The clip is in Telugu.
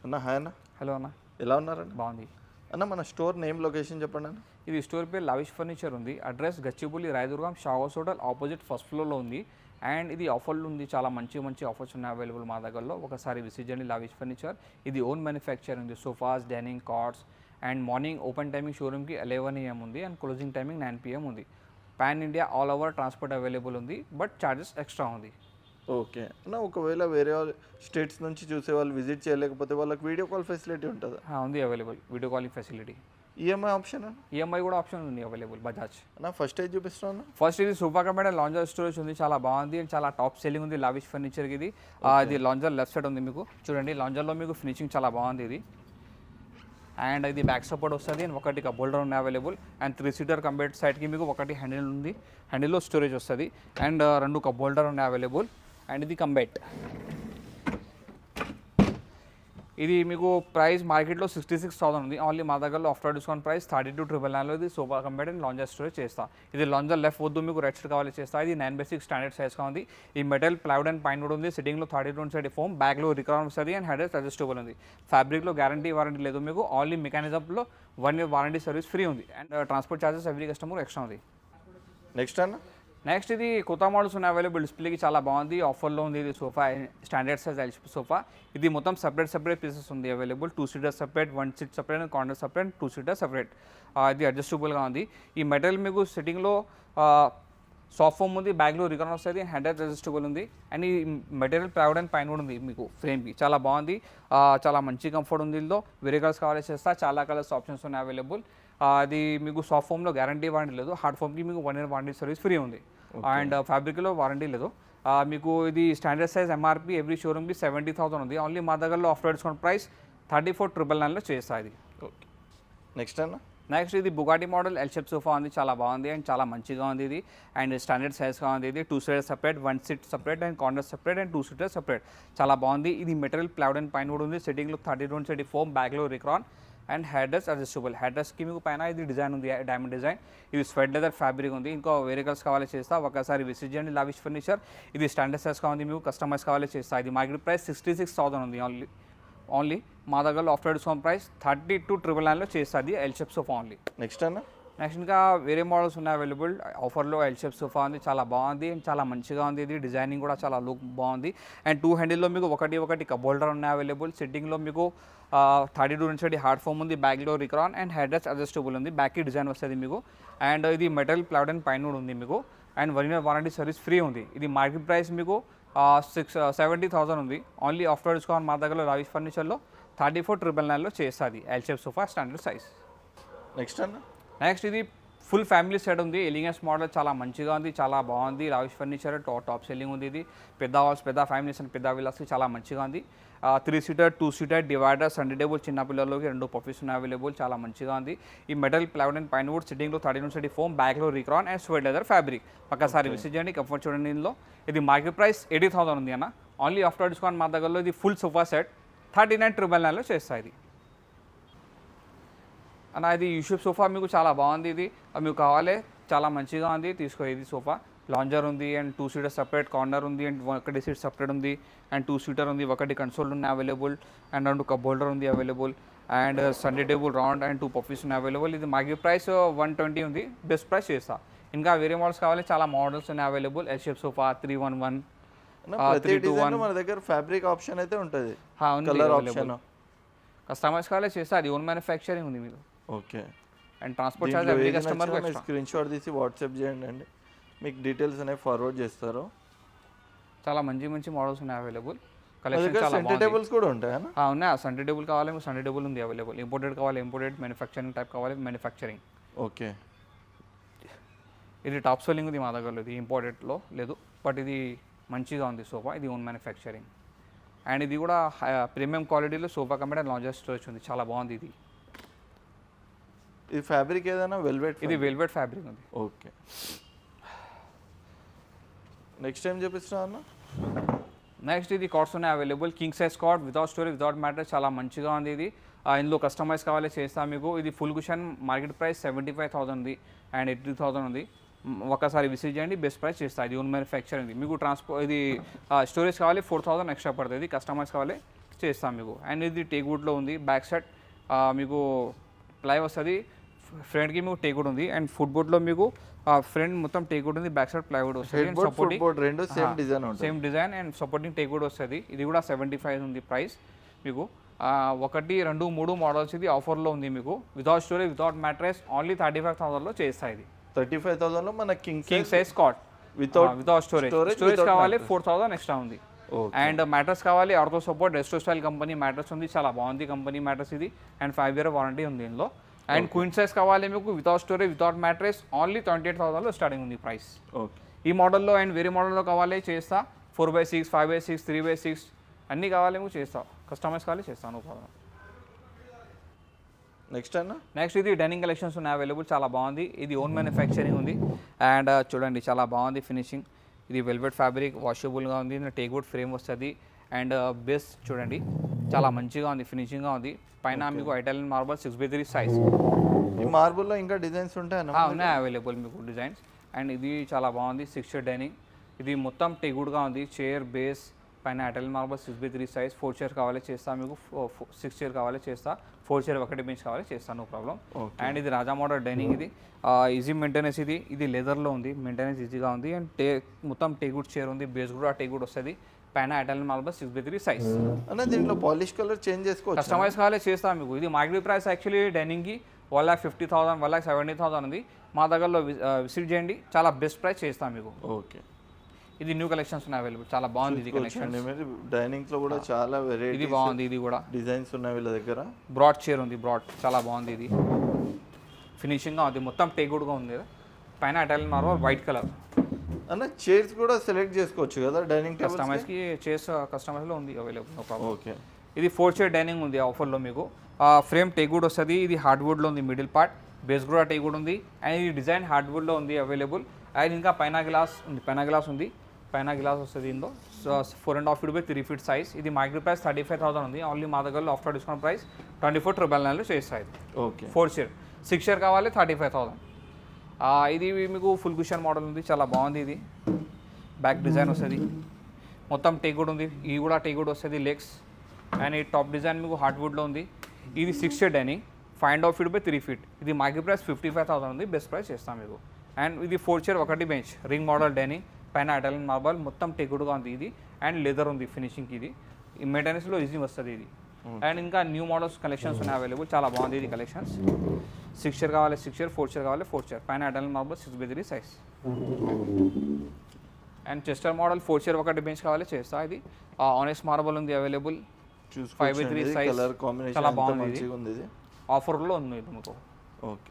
అన్న హాయ్ అన్న, హలో అన్న, ఎలా ఉన్నారండి? బాగుంది. అన్న మన స్టోర్ నేమ్ లొకేషన్ చెప్పండి అన్న. ఇది స్టోర్ పేరు లవిష్ ఫర్నిచర్ ఉంది. Address Gachibowli Rayadurgam showers hotel opposite first ఫ్లోర్లో ఉంది. అండ్ ఇది ఆఫర్లు ఉంది, చాలా మంచి మంచి ఆఫర్స్ ఉన్నాయి అవైలబుల్ మా దగ్గరలో. ఒకసారి విజిట్ చేయండి లవిష్ ఫర్నిచర్. ఇది ఓన్ మ్యానుఫ్యాక్చర్ ఉంది. Sofas, dining cards. And morning open timing షోరూమ్కి 11 AM ఉంది అండ్ క్లోజింగ్ టైమింగ్ 9 PM ఉంది. Pan India all over transport available ఉంది, బట్ ఛార్జెస్ ఎక్స్ట్రా ఉంది. ఓకే అన్న, ఒకవేళ వేరే స్టేట్స్ నుంచి చూసే వాళ్ళు విజిట్ చేయలేకపోతే వాళ్ళకి వీడియో కాల్ ఫెసిలిటీ ఉంటుందా? ఉంది available video calling facility. EMI option అన్న? ఈఎంఐ కూడా ఆప్షన్ ఉంది అవైలబుల్ బజాజ్. అన్న ఫస్ట్ ఏజ్ చూపిస్తున్నాను అన్న. ఫస్ట్ ఇది సోఫా కబెడ్ అండ్ లాంజర్ స్టోరేజ్ ఉంది, చాలా బాగుంది అండ్ చాలా టాప్ సెల్లింగ్ ఉంది లావిష్ ఫర్నిచర్కి. ఇది ఇది లాంజర్ లెఫ్ట్ సైడ్ ఉంది మీకు చూడండి. లాంజర్లో మీకు ఫినిషింగ్ చాలా బాగుంది ఇది. అండ్ ఇది బ్యాక్ సపోర్ట్ వస్తుంది అండ్ ఒకటి కప్ హోల్డర్ ఉంది అవైలబుల్. అండ్ 3-seater కంబెడ్ సైడ్కి మీకు ఒకటి హ్యాండిల్ ఉంది, హ్యాండిల్లో స్టోరేజ్ వస్తుంది. అండ్ 2 కప్ హోల్డర్ ఉన్నాయి అవైలబుల్. అండ్ ఇది కంబెట్. ఇది మీకు ప్రైస్ మార్కెట్లో 66,000 ఉంది. ఓన్లీ మా దగ్గరలో ఆఫ్టర్ డిస్కౌంట్ ప్రైస్ 32,999లో ఇది sofa cum bed and lounger storage చేస్తా. ఇది లాంజర్ లెఫ్ట్ వద్దు, మీకు రైట్ సైడ్ కావాలి చేస్తా. ఇది 9/6 స్టాండర్డ్ సైజ్గా ఉంది. ఈ మెటల్ ప్లైవుడ్ అండ్ పైన్ కూడా ఉంది. సిట్టింగ్లో 32 సైడ్ ఫోమ్, బ్యాక్లో రికార్డ్ వస్తుంది అండ్ హెడ్ అడ్జస్టబుల్ ఉంది. ఫ్యాబ్రిక్లో గ్యారంటీ వారంటీ లేదు మీకు. ఓన్లీ మెకానిజంలో 1 year వారంటీ సర్వీస్ ఫ్రీ ఉంది. And transport charges every customer extra ఉంది. నెక్స్ట్ అన్న, నెక్స్ట్ ఇది కొత్త మోడల్స్ ఉన్నాయి అవైలబుల్. డిస్ప్లేకి చాలా బాగుంది, ఆఫర్లో ఉంది. ఇది sofa standard size L sofa. ఇది మొత్తం సపరేట్ పీసెస్ ఉంది available. 2-seater separate, 1 seat separate and corner separate, 2-seater separate. ఇది అడ్జస్టబుల్గా ఉంది. ఈ మెటల్ మీకు సిట్టింగ్లో సాఫ్ట్ ఫోమ్ ఉంది, బ్యాగ్లో రికార్డ్ వస్తుంది, హ్యాండ్ అడ్జస్టబుల్ ఉంది. అండ్ ఈ మెటీరియల్ ప్లైవుడ్ అండ్ పైన కూడా ఉంది మీకు ఫ్రేమ్కి, చాలా బాగుంది. చాలా మంచి కంఫర్ట్ ఉంది. ఇందులో వేరే కలర్స్ కావాలి చేస్తా, చాలా కలర్స్ ఆప్షన్స్ ఉన్నాయి అవైలబుల్. అది మీకు సాఫ్ట్ ఫోమ్లో గ్యారంటీ వారంటీ లేదు, హార్డ్ ఫోమ్కి మీకు 1 year వారంటీ సర్వీస్ ఫ్రీ ఉంది. అండ్ ఫ్యాబ్రిక్లో వారంటీ లేదు. మీకు ఇది స్టాండర్డ్ సైజ్ ఎంఆర్పి ఎవ్రీ షోరూమ్కి 70,000 ఉంది. ఓన్లీ మా దగ్గరలో ఆఫ్టర్ డిస్కౌంట్ ప్రైస్ 34,999లో చేస్తా ఇది. ఓకే నెక్స్ట్ అన్న. నెక్స్ట్ ఇది Bugatti model L shape sofa ఉంది, చాలా బాగుంది అండ్ చాలా మంచిగా ఉంది ఇది. అండ్ స్టాండర్డ్ సైజ్గా ఉంది. ఇది 2-seater separate, 1 seat separate and corner separate and 2-seater separate, చాలా బాగుంది. ఇది మెటీరియల్ ప్లైవుడ్ అండ్ పైన కూడా ఉంది. సిట్టింగ్లో 32 సైడ్ ఫోమ్, బ్యాక్లో రిక్రాన్ అండ్ హెడ్రెస్ అడ్జస్టబుల్. హెడ్రెస్కి మీకు పైన ఇది డిజైన్ ఉంది, డైమండ్ డిజైన్. ఇది స్వెట్ లెదర్ ఫ్యాబ్రిక్ ఉంది. ఇంకో వేరే కలర్స్ కావాలి చేస్తా, ఒకసారి విజిట్ చేయండి లావిష్ ఫర్నిచర్. ఇది స్టాండర్డ్ సైజ్గా ఉంది, మీకు కస్టమైజ్ కావాలి చేస్తా. ఇది మార్కెట్ ప్రైస్ 66,000 ఉంది. ఓన్లీ మా దగ్గరలో ఆఫ్టర్ డిస్కౌంట్ ప్రైస్ 32,999లో చేస్తుంది L shape sofa only. Next అన్న. నెక్స్ట్ ఇంకా వేరే మోడల్స్ ఉన్నాయి అవైలబుల్. ఆఫర్లో ఎల్ షేప్ సోఫా ఉంది, చాలా బాగుంది అండ్ చాలా మంచిగా ఉంది. ఇది డిజైనింగ్ కూడా చాలా లుక్ బాగుంది. అండ్ 2 హ్యాండిల్లో మీకు ఒకటి కప్ హోల్డర్ ఉన్నాయి అవైలబుల్. సిట్టింగ్లో మీకు 32 నుంచి హార్డ్ ఫోమ్ ఉంది, బ్యాక్లో Recron and head rest adjustable ఉంది. బ్యాక్కి డిజైన్ వస్తుంది మీకు. అండ్ ఇది మెటల్ ప్లైవుడ్ అండ్ పైన కూడా ఉంది మీకు. And 1 year warranty service free ఉంది. ఇది మార్కెట్ ప్రైస్ మీకు 70,000 ఉంది. ఓన్లీ ఆఫ్టర్ డిస్కౌంట్ మా దగ్గరలో లావిష్ ఫర్నిచర్లో 34,999లో చేస్తుంది L shape sofa standard size. Next అన్న. నెక్స్ట్ ఇది ఫుల్ ఫ్యామిలీ సెట్ ఉంది. ఎలిగెన్స్ మోడల్ చాలా మంచిగా ఉంది, చాలా బాగుంది. లావిష్ ఫర్నిచర్ టాప్ సెల్లింగ్ ఉంది. ఇది పెద్ద హాల్స్, పెద్ద ఫ్యామిలీస్ అండ్ పెద్ద విల్లాస్కి చాలా మంచిగా ఉంది. 3-seater, 2-seater divider, Sunday table, చిన్న పిల్లలకి 2 పఫీస్ ఉన్నాయి అవైలబుల్, చాలా మంచిగా ఉంది. ఈ మెటల్ ప్లైవుడ్ అండ్ పైన వుడ్, సిట్టింగ్లో 32 సైడ్ ఫోమ్, బ్యాక్లో Recron and suede leather fabric. ఒకసారి విజిట్ చేయండి, కంఫర్ట్ చూడండి. ఇందులో ఇది మార్కెట్ ప్రైస్ 80,000 ఉంది అన్న. ఓన్లీ ఆఫ్టర్ డిస్కౌంట్ మా దగ్గరలో ఇది ఫుల్ సోఫా సెట్ 39,999లో చేస్తా ఇది అన్న. ఇది యూషేప్ సోఫా మీకు చాలా బాగుంది. ఇది మీకు కావాలి, చాలా మంచిగా ఉంది, తీసుకో. ఇది సోఫా లాంజర్ ఉంది అండ్ 2-seater సపరేట్, కార్నర్ ఉంది అండ్ 1 seat సపరేట్ ఉంది అండ్ 2-seater ఉంది. ఒకటి కన్సోల్ ఉన్నాయి అవైలబుల్ అండ్ 2 కప్ హోల్డర్ ఉంది available. And Sunday table round and 2 puffies ఉన్నాయి అవైలబుల్. ఇది మార్కెట్ ప్రైస్ 120 ఉంది, బెస్ట్ ప్రైస్ చేస్తా. ఇంకా వేరే మోడల్స్ కావాలి, చాలా మోడల్స్ ఉన్నాయి అవైలబుల్. L shape sofa 311, 321. మన దగ్గర ఫ్యాబ్రిక్ ఆప్షన్ అయితే ఉంటుంది, ఉంది కలర్ ఆప్షన్. కస్టమైజ్ కావాలి చేస్తా, అది ఓన్ మ్యానుఫ్యాక్చరింగ్ ఉంది మీరు. Okay. And transport charge every customer screen shot తీసి వాట్సాప్ చేయండి అండి, మీకు డీటెయిల్స్ అనేవి ఫార్వర్డ్ చేస్తారు. చాలా మంచి మోడల్స్ ఉన్నాయి అవైలబుల్. కలెక్షన్ చాలా సెంటర్ టేబుల్స్ కూడా ఉంటాయా? ఉన్నాయి. సండే టేబుల్ కావాలి మీకు, సండే టేబుల్ ఉంది అవైలబుల్. ఇంపోర్టెడ్ కావాలి ఇంపోర్టెడ్, మ్యానుఫ్యాక్చరింగ్ టైప్ కావాలి మ్యానుఫ్యాక్చరింగ్. ఓకే. ఇది టాప్ సెల్లింగ్ ఉంది మా దగ్గరలో, ఇది ఇంపోర్టెడ్లో లేదు, బట్ ఇది మంచిగా ఉంది సోఫా. ఇది ఓన్ మ్యానుఫ్యాక్చరింగ్ అండ్ ఇది కూడా ప్రీమియం క్వాలిటీలో sofa company and lounger storage ఉంది, చాలా బాగుంది. ఇది ఫ్యాబ్రిక్ ఏదైనా వెల్వెట్? ఇది వెల్వెట్ ఫ్యాబ్రిక్ ఉంది. ఓకే. నెక్స్ట్ టైం చూపిస్తున్నా అన్న. నెక్స్ట్ ఇది కార్డ్స్ ఉన్నాయి available. King size card without storage, without matter, చాలా మంచిగా ఉంది. ఇది ఇందులో కస్టమైజ్ కావాలి చేస్తా మీకు. ఇది ఫుల్ కుషన్ మార్కెట్ ప్రైస్ 75,000 ఉంది అండ్ 80,000 ఉంది. ఒకసారి విజిట్ చేయండి, బెస్ట్ ప్రైస్ చేస్తా. ఇది ఓన్ మ్యానుఫ్యాక్చరింగ్. మీకు ఇది స్టోరేజ్ కావాలి 4,000 ఎక్స్ట్రా పడుతుంది. కస్టమైజ్ కావాలి చేస్తాం మీకు. అండ్ ఇది టేక్వుడ్లో ఉంది. బ్యాక్ సైడ్ మీకు ప్లై వస్తుంది, ఫ్రంట్కి మీకు టేక్వుడ్ ఉంది. అండ్ ఫుట్బోర్డ్లో మీకు ఫ్రంట్ మొత్తం టేక్వుడ్ ఉంది, బ్యాక్ సైడ్ ప్లైవుడ్ వస్తుంది. హెడ్ బోర్డ్ ఫుట్ బోర్డ్ రెండు సేమ్ డిజైన్ ఉంటుంది. Same design and supporting teakwood వస్తుంది. ఇది కూడా 75 ఉంది ప్రైస్ మీకు. 1, 2, 3 మోడల్స్ ఇది ఆఫర్లో ఉంది మీకు. Without storage, without mattress, only 35,000లో చేస్తాయి. ఇది 35,000లో మన king size cot without storage. Storage కావాలి 4,000 ఎక్స్ట్రా ఉంది. అండ్ మ్యాట్రెస్ కావాలి ortho support resto style company mattress ఉంది, చాలా బాగుంది కంపెనీ మ్యాట్రెస్ ఇది. అండ్ 5 year వారంటీ ఉంది ఇందులో. అండ్ క్వీన్ సైజ్ కావాలి మీకు without storage, without mattress, only 28,000లో స్టార్టింగ్ ఉంది ప్రైస్. ఈ మోడల్లో అండ్ వేరే మోడల్లో కావాలి చేస్తా. 4x6, 5x6, 3x6 అన్నీ కావాలి మీకు చేస్తా. కస్టమైజ్ కావాలి చేస్తాను. నెక్స్ట్ ఇది డైనింగ్ కలెక్షన్స్ ఉన్నాయి అవైలబుల్, చాలా బాగుంది. ఇది ఓన్ మ్యానుఫ్యాక్చరింగ్ ఉంది. అండ్ చూడండి చాలా బాగుంది ఫినిషింగ్. ఇది వెల్వెట్ ఫ్యాబ్రిక్, వాషబుల్గా ఉంది. టేక్వుడ్ ఫ్రేమ్ వస్తుంది. అండ్ బేస్ చూడండి చాలా మంచిగా ఉంది, ఫినిషింగ్గా ఉంది. పైన మీకు ఇటాలియన్ మార్బల్ 6x3 సైజ్. ఈ మార్బుల్లో ఇంకా డిజైన్స్ ఉంటాయా? ఉన్నాయి అవైలబుల్ మీకు డిజైన్స్. అండ్ ఇది చాలా బాగుంది 6 chair డైనింగ్. ఇది మొత్తం టేక్వుడ్గా ఉంది. చైర్ బేస్ పైన Italian marble 6x3 size. 4 chair కావాలి చేస్తా మీకు, 6 chair కావాలి చేస్తా, 4 chair ఒకటి బెంచ్ కావాలి చేస్తాను, నో ప్రాబ్లం. అండ్ ఇది రాజా మోడల్ డైనింగ్. ఇది ఈజీ మెయింటెనెన్స్. ఇది లెదర్లో ఉంది, మెయింటెనెన్స్ ఈజీగా ఉంది. అండ్ మొత్తం టేక్వుడ్ చైర్ ఉంది, బేస్ కూడా టేక్వుడ్ వస్తుంది. పైన ఇటాలియన్ మార్బల్ 6x3 సైజ్. అన్న దీంట్లో పాలిష్ కలర్ చేంజ్ చేసుకోవచ్చు, కస్టమైజ్ కావాలి చేస్తాం మీకు. ఇది మార్కెట్ ప్రైస్ యాక్చువల్లీ డైనింగ్కి 1,50,000, 1,70,000 ఉంది. మా దగ్గరలో విజిట్ చేయండి, చాలా బెస్ట్ ప్రైస్ చేస్తాం మీకు. ఓకే. ఇది న్యూ కలెక్షన్స్ ఉన్నాయి అవైలబుల్, చాలా బాగుంది ఇది కలెక్షన్. డైనింగ్ లో కూడా చాలా వెరైటీ, ఇది బాగుంది. ఇది కూడా డిజైన్స్ ఉన్నాయి వీళ్ళ దగ్గర. బ్రాడ్ చైర్ ఉంది, బ్రాడ్ చాలా బాగుంది. ఇది ఫినిషింగ్గా ఉంది, మొత్తం టేక్వుడ్గా ఉంది. పైన ఇటాలియన్ మార్బల్ వైట్ కలర్. అన్న చైర్స్ కూడా సెలెక్ట్ చేసుకోవచ్చు కదా డైనింగ్ టేబుల్? కస్టమైజ్కి చైర్స్ కస్టమైజ్లో ఉంది అవైలబుల్, నో ప్రాబ్లం. ఓకే. ఇది 4 chair డైనింగ్ ఉంది ఆఫర్లో మీకు. ఫ్రేమ్ టేక్వుడ్ వస్తుంది. ఇది హార్డ్వుడ్లో ఉంది, మిడిల్ పార్ట్ బేస్ కూడా టేక్వుడ్ ఉంది. అండ్ ఇది డిజైన్ హార్డ్వుడ్లో ఉంది అవైలబుల్. అండ్ ఇంకా పైన గ్లాస్ ఉంది, పైన గ్లాస్ వస్తుంది ఇందులో. 4.5 feet by 3 feet సైజ్. ఇది మార్కెట్ ప్రైస్ 35,000 ఉంది. ఓన్లీ మా దగ్గరలో ఆఫ్టర్ డిస్కౌంట్ ప్రైస్ 24,999 చేస్తాయి. ఓకే. 4 chair, 6 chair కావాలి 35,000. ఇది మీకు ఫుల్ కుషన్ మోడల్ ఉంది, చాలా బాగుంది. ఇది బ్యాక్ డిజైన్ వస్తుంది, మొత్తం టేక్వుడ్ ఉంది. ఇది కూడా టేక్వుడ్ వస్తుంది లెగ్స్. అండ్ ఈ టాప్ డిజైన్ మీకు హార్డ్వుడ్లో ఉంది. ఇది 6 chair dining, 5.5 feet by 3 feet. ఇది మార్కెట్ ప్రైస్ 55,000 ఉంది, బెస్ట్ ప్రైస్ చేస్తాం మీకు. అండ్ ఇది 4 chair ఒకటి బెంచ్, రింగ్ మోడల్ డైనింగ్, పైన ఇటాలియన్ మార్బల్, మొత్తం టేక్వుడ్గా ఉంది. ఇది అండ్ లెదర్ ఉంది ఫినిషింగ్కి. ఇది మెయింటెనెన్స్లో ఈజీ వస్తుంది ఇది. అండ్ ఇంకా న్యూ మోడల్స్ కలెక్షన్స్ ఉన్నాయి అవైలబుల్, చాలా బాగుంది ఇది కలెక్షన్స్. 6 chair కావాలి 6 chair, 4 chair కావాలి 4 chair, పైన Italian marble 6x3 size. And Chester model 4 chair ఒకటి బెంచ్ కావాలి చేస్తా. ఇది ఆనెస్ట్ మార్బల్ ఉంది available, 5x3 size, colour combination చాలా బాగుంది. ఇది ఆఫర్లో ఉంది ఇది మీకు. ఓకే.